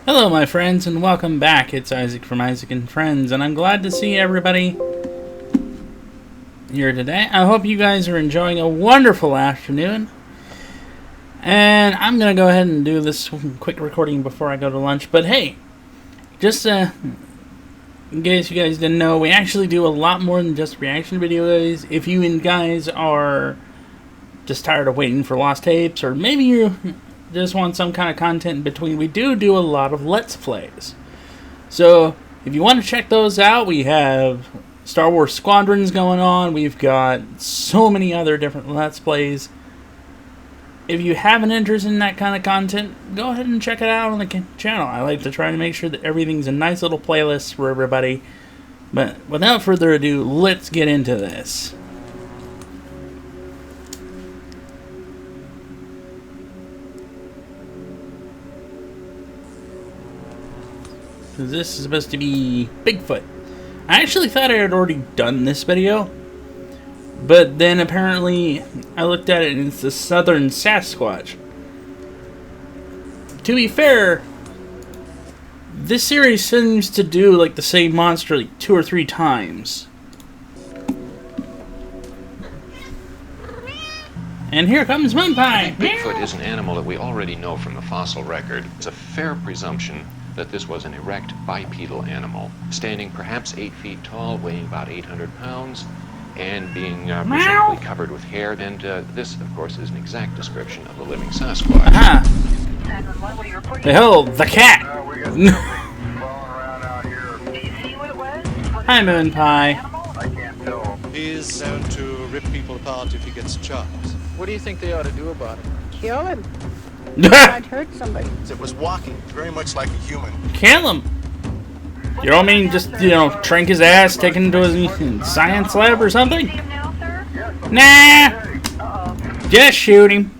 Hello my friends and welcome back. It's Isaac from Isaac and Friends and I'm glad to see everybody here today. I hope you guys are enjoying a wonderful afternoon. And I'm going to go ahead and do this quick recording before I go to lunch. But hey, just in case you guys didn't know, we actually do a lot more than just reaction videos. If you guys are just tired of waiting for lost tapes, or maybe you just want some kind of content in between, we do a lot of Let's Plays. So if you want to check those out, we have Star Wars Squadrons going on. We've got so many other different Let's Plays. If you have an interest in that kind of content, go ahead and check it out on the channel. I like to try to make sure that everything's a nice little playlist for everybody. But without further ado, let's get into this. This is supposed to be Bigfoot. I actually thought I had already done this video, but then apparently I looked at it and it's the Southern Sasquatch. To be fair, this series seems to do like the same monster like 2 or 3 times. And here comes Moon Pie! Bigfoot is an animal that we already know from the fossil record. It's a fair presumption that this was an erect bipedal animal, standing perhaps 8 feet tall, weighing about 800 pounds, and being presumably covered with hair. And this, of course, is an exact description of the living Sasquatch. Aha! Behold, the cat! Hi, Moon Pie. He's known to rip people apart if he gets a chance. What do you think they ought to do about it? Kill him. I'd hurt somebody. It was walking very much like a human. Kill him! You don't mean just, trank his ass, take him to his science lab or something? Nah! Just shoot him.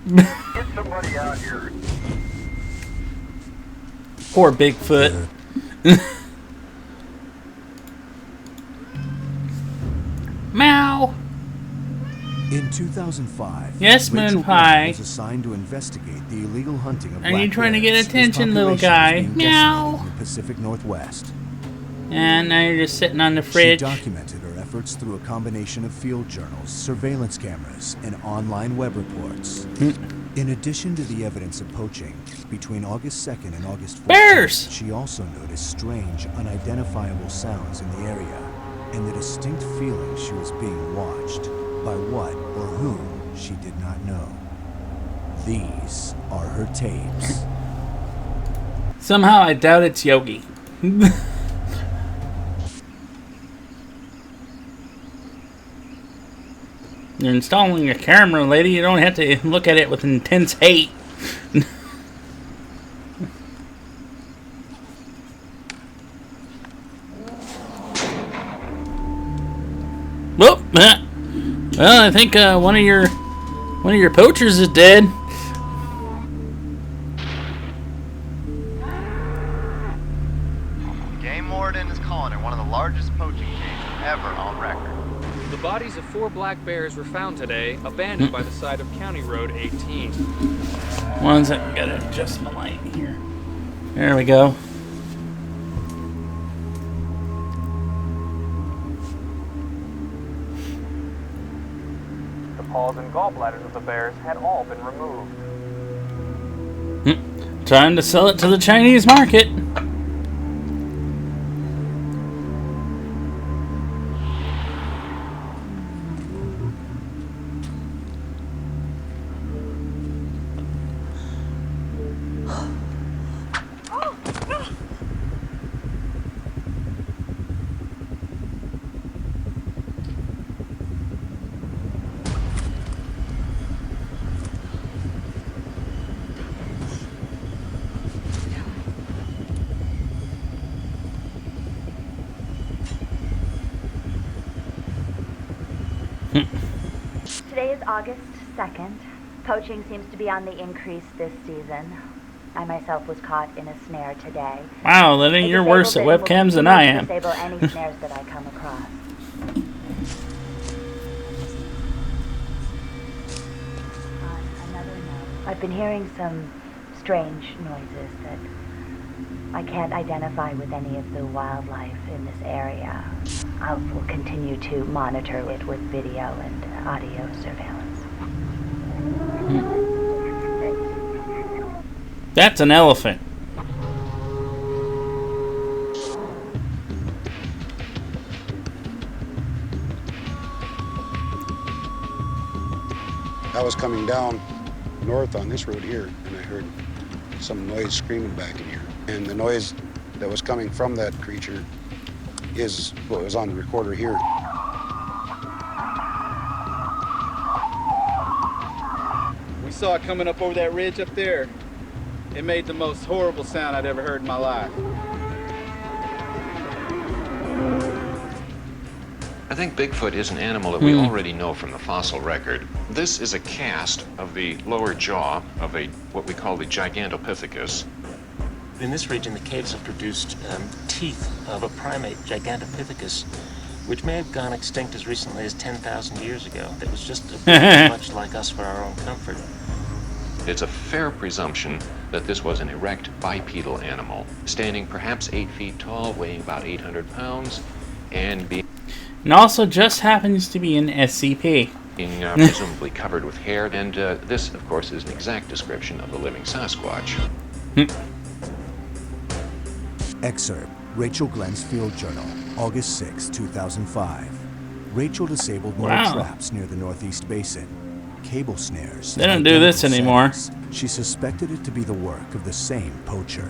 Poor Bigfoot. Meow! In 2005, yes, Moon Pie, was assigned to investigate the illegal hunting of are you black trying to get bears, attention, whose little population guy? was being Meow. decimated in the Pacific Northwest. And now you're just sitting on the fridge. She documented her efforts through a combination of field journals, surveillance cameras, and online web reports. In addition to the evidence of poaching, between August 2nd and August 14th, Bears! she also noticed strange, unidentifiable sounds in the area, and the distinct feeling she was being watched, by what or whom she did not know. These are her tapes. Somehow I doubt it's Yogi. You're installing a camera, lady. You don't have to look at it with intense hate. Whoop! Well, I think one of your poachers is dead. Game warden is calling it one of the largest poaching cases ever on record. The bodies of 4 black bears were found today, abandoned by the side of County Road 18. One second, gotta adjust my light here. There we go. The paws and gallbladders of the bears had all been removed. Time to sell it to the Chinese market. Today is August 2nd. Poaching seems to be on the increase this season. I myself was caught in a snare today. Wow, Lenny, you're worse at webcams than I am. Disable any snares that I come across. On another note, I've been hearing some strange noises that I can't identify with any of the wildlife in this area. I will continue to monitor it with video and audio surveillance. That's an elephant. I was coming down north on this road here, and I heard some noise screaming back in here. And the noise that was coming from that creature is what was on the recorder here. We saw it coming up over that ridge up there. It made the most horrible sound I'd ever heard in my life. I think Bigfoot is an animal that we already know from the fossil record. This is a cast of the lower jaw of what we call the Gigantopithecus. In this region, the caves have produced teeth of a primate, Gigantopithecus, which may have gone extinct as recently as 10,000 years ago. That was just a bit much like us for our own comfort. It's a fair presumption that this was an erect bipedal animal, standing perhaps 8 feet tall, weighing about 800 pounds, and being also just happens to be an SCP. Presumably covered with hair, and this, of course, is an exact description of the living Sasquatch. Excerpt, Rachel Glenn's Field Journal, August 6, 2005. Rachel disabled more traps near the Northeast Basin. Cable snares. They don't do this anymore. She suspected it to be the work of the same poacher.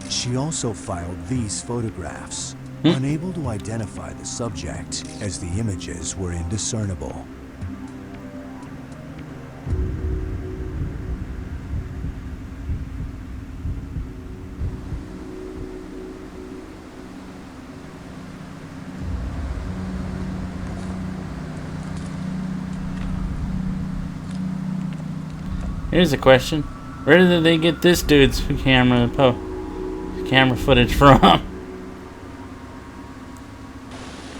She also filed these photographs, unable to identify the subject as the images were indiscernible. Here's a question. Where did they get this dude's camera footage from?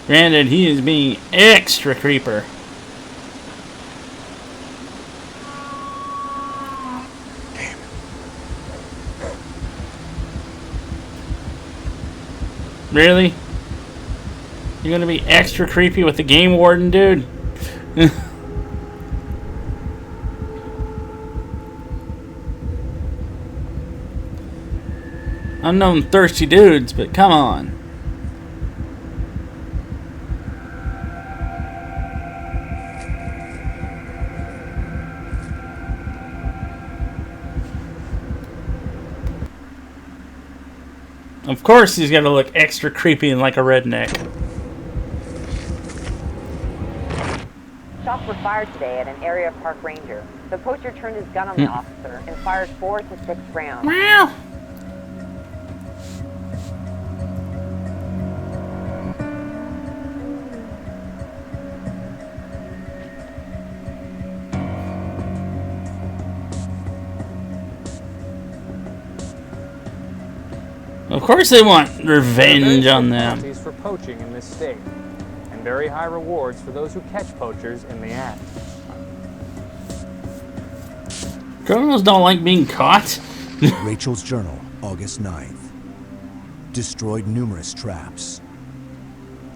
Granted, he is being extra creeper. Really? You're gonna be extra creepy with the game warden, dude? Unknown thirsty dudes, but come on. Of course he's gonna look extra creepy and like a redneck. Shots were fired today at an area park ranger. The poacher turned his gun on the officer and fired 4 to 6 rounds. Meow. Of course they want revenge on them. Penalties for poaching in this state, and very high rewards for those who catch poachers in the act. Criminals don't like being caught. Rachel's Journal, August 9th. Destroyed numerous traps.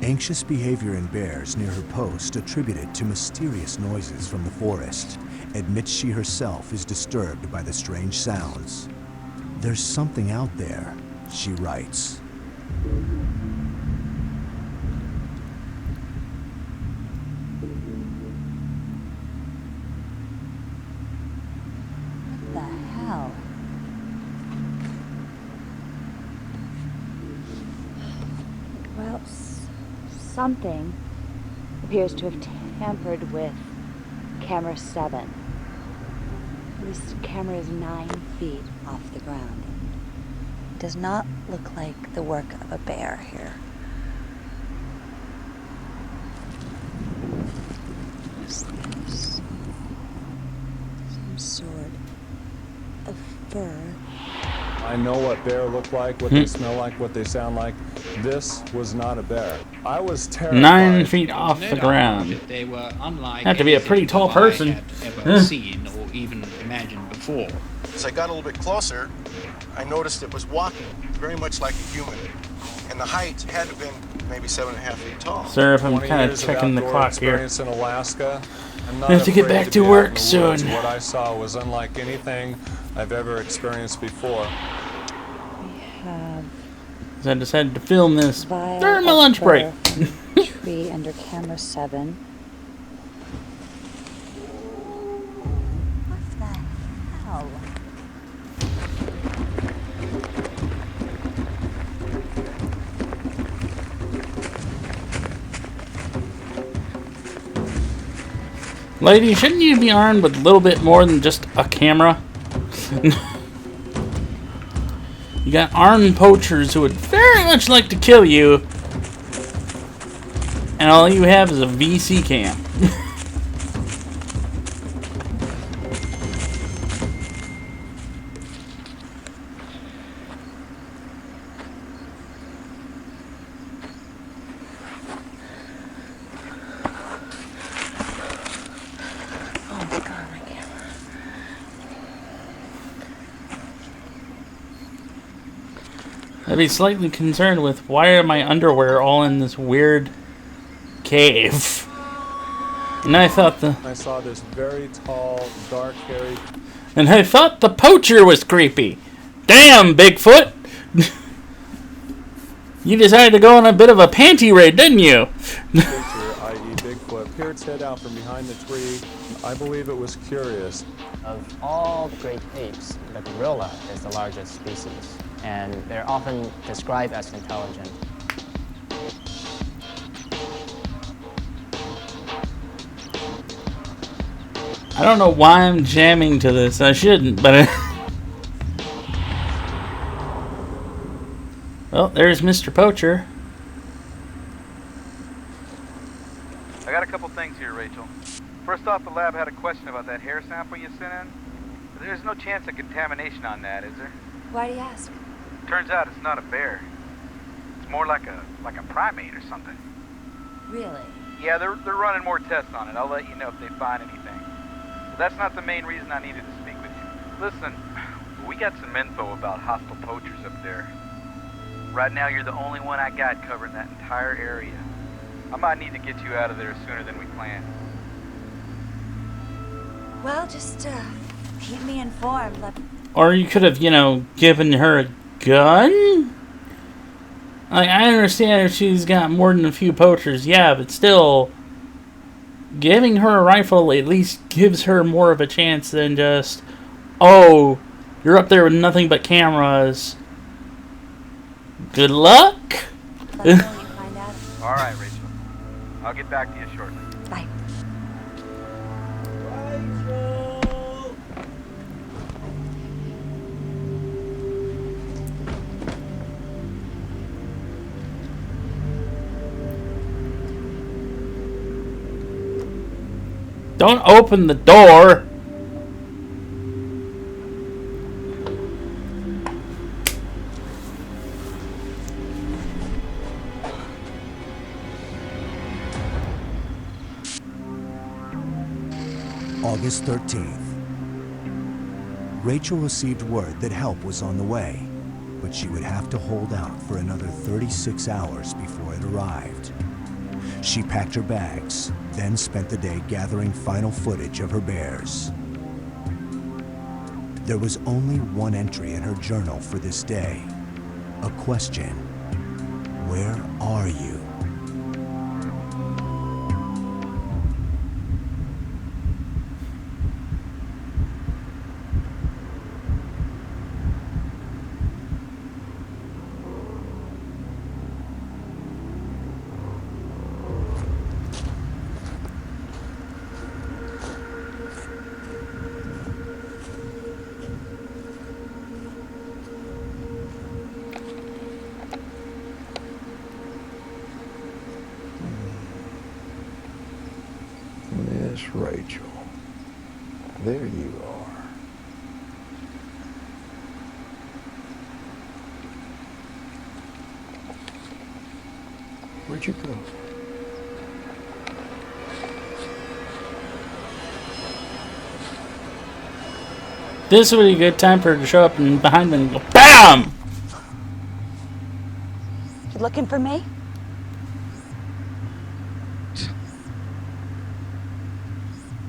Anxious behavior in bears near her post attributed to mysterious noises from the forest. Admits she herself is disturbed by the strange sounds. There's something out there, she writes. What the hell? Well, something appears to have tampered with camera 7. This camera is 9 feet off the ground. It does not look like the work of a bear here. What's this? Some sort of fur. I know what bear look like, what they smell like, what they sound like. This was not a bear. I was terrified. 9 feet off the ground. They were unlike have to be a pretty tall person. I had ever seen or even imagined before. As I got a little bit closer, I noticed it was walking very much like a human. And the height had to have been maybe 7.5 feet tall. Sir, if I'm kind of checking the clock here. In Alaska, I'm not I have to get afraid back to be work out in the soon. woods. What I saw was unlike anything I've ever experienced before. We have. So I decided to film this vial during my of lunch break. tree under camera 7. What the hell? Lady, shouldn't you be armed with a little bit more than just a camera? You got armed poachers who would very much like to kill you, and all you have is a VC cam. I'd be slightly concerned with why are my underwear all in this weird cave. And I thought I saw this very tall, dark-haired. And I thought the poacher was creepy. Damn, Bigfoot! You decided to go on a bit of a panty raid, didn't you? Creature, i.e. Bigfoot, peered its head out from behind the tree. I believe it was curious. Of all great apes, the gorilla is the largest species, and they're often described as intelligent. I don't know why I'm jamming to this. I shouldn't, but... Well, there's Mr. Poacher. I got a couple things here, Rachel. First off, the lab had a question about that hair sample you sent in. There's no chance of contamination on that, is there? Why do you ask? Turns out it's not a bear. It's more like a primate or something. Really? Yeah, they're running more tests on it. I'll let you know if they find anything. But that's not the main reason I needed to speak with you. Listen, we got some info about hostile poachers up there. Right now, you're the only one I got covering that entire area. I might need to get you out of there sooner than we planned. Well, just keep me informed. Or you could have, given her a gun? Like, I understand if she's got more than a few poachers, yeah, but still, giving her a rifle at least gives her more of a chance than just, oh, you're up there with nothing but cameras. Good luck! Alright, Rachel. I'll get back to you shortly. Bye. Don't open the door! August 13th. Rachel received word that help was on the way, but she would have to hold out for another 36 hours before it arrived. She packed her bags, then spent the day gathering final footage of her bears. There was only one entry in her journal for this day, a question: where are you? Miss Rachel, there you are. Where'd you go? This would be a good time for her to show up and behind them and go BAM! BAM! You looking for me?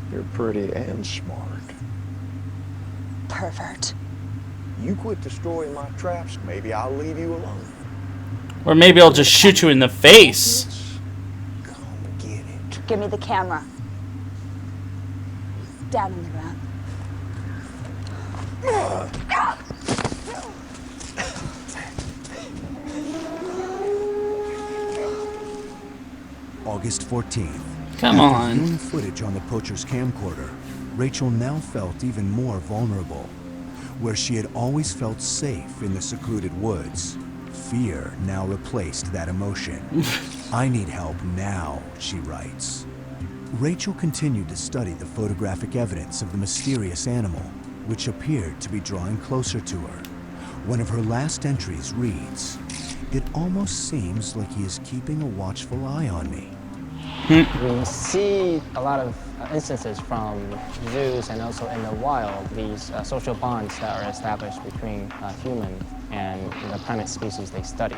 You're pretty and smart. Pervert. You quit destroying my traps, maybe I'll leave you alone. Or maybe I'll just shoot you in the face. Give me the camera. Down on the ground. August 14th. Come After on. viewing footage on the poacher's camcorder, Rachel now felt even more vulnerable. Where she had always felt safe in the secluded woods, fear now replaced that emotion. I need help now, she writes. Rachel continued to study the photographic evidence of the mysterious animal, which appeared to be drawing closer to her. One of her last entries reads, "It almost seems like he is keeping a watchful eye on me." We see a lot of instances from zoos and also in the wild, these social bonds that are established between humans and the primate species they study.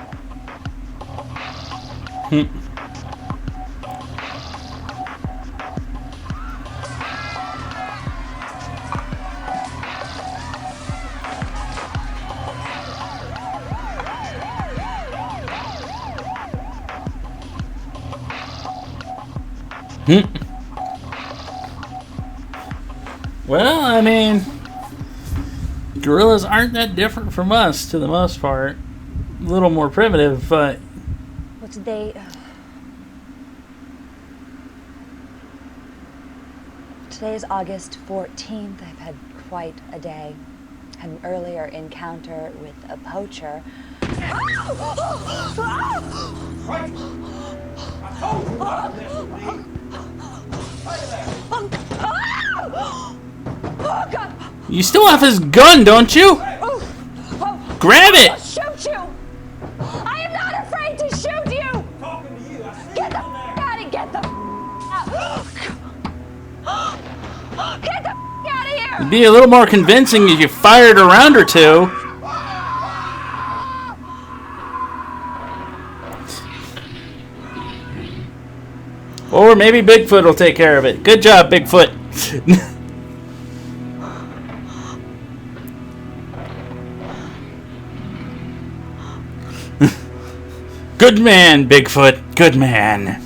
Well, I mean, gorillas aren't that different from us to the most part. A little more primitive, but... What did they... Today is August 14th. I've had quite a day. Had an earlier encounter with a poacher. You still have his gun, don't you? Grab it! I'll shoot you! I am not afraid to shoot you! Get the out of get the out! Get the out of here! It'd be a little more convincing if you fired a round or two. Or maybe Bigfoot will take care of it. Good job, Bigfoot. Good man, Bigfoot. Good man.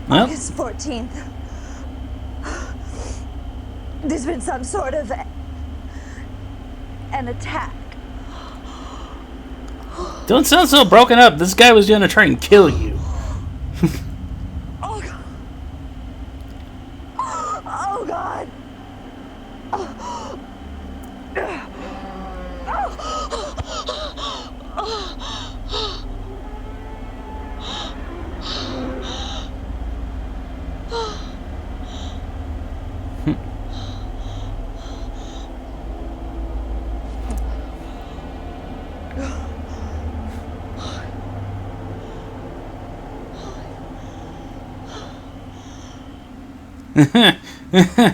August 14th. There's been some sort of an attack. Don't sound so broken up. This guy was gonna try and kill you. Oh God. Oh God.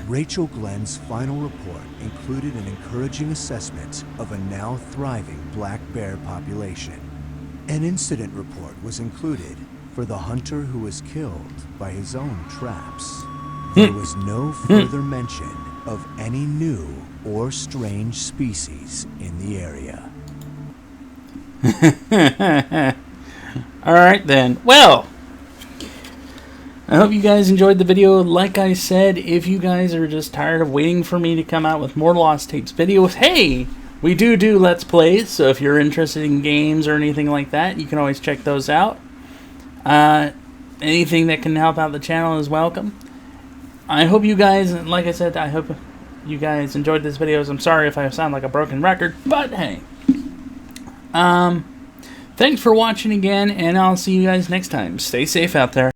Rachel Glenn's final report included an encouraging assessment of a now thriving black bear population. An incident report was included for the hunter who was killed by his own traps. There was no further mention of any new or strange species in the area. Alright then. Well, I hope you guys enjoyed the video. Like I said, if you guys are just tired of waiting for me to come out with more Lost Tapes videos, hey, we do Let's Plays, so if you're interested in games or anything like that, you can always check those out. Anything that can help out the channel is welcome. I hope you guys, like I said, I hope you guys enjoyed this video. I'm sorry if I sound like a broken record, but hey. Thanks for watching again, and I'll see you guys next time. Stay safe out there.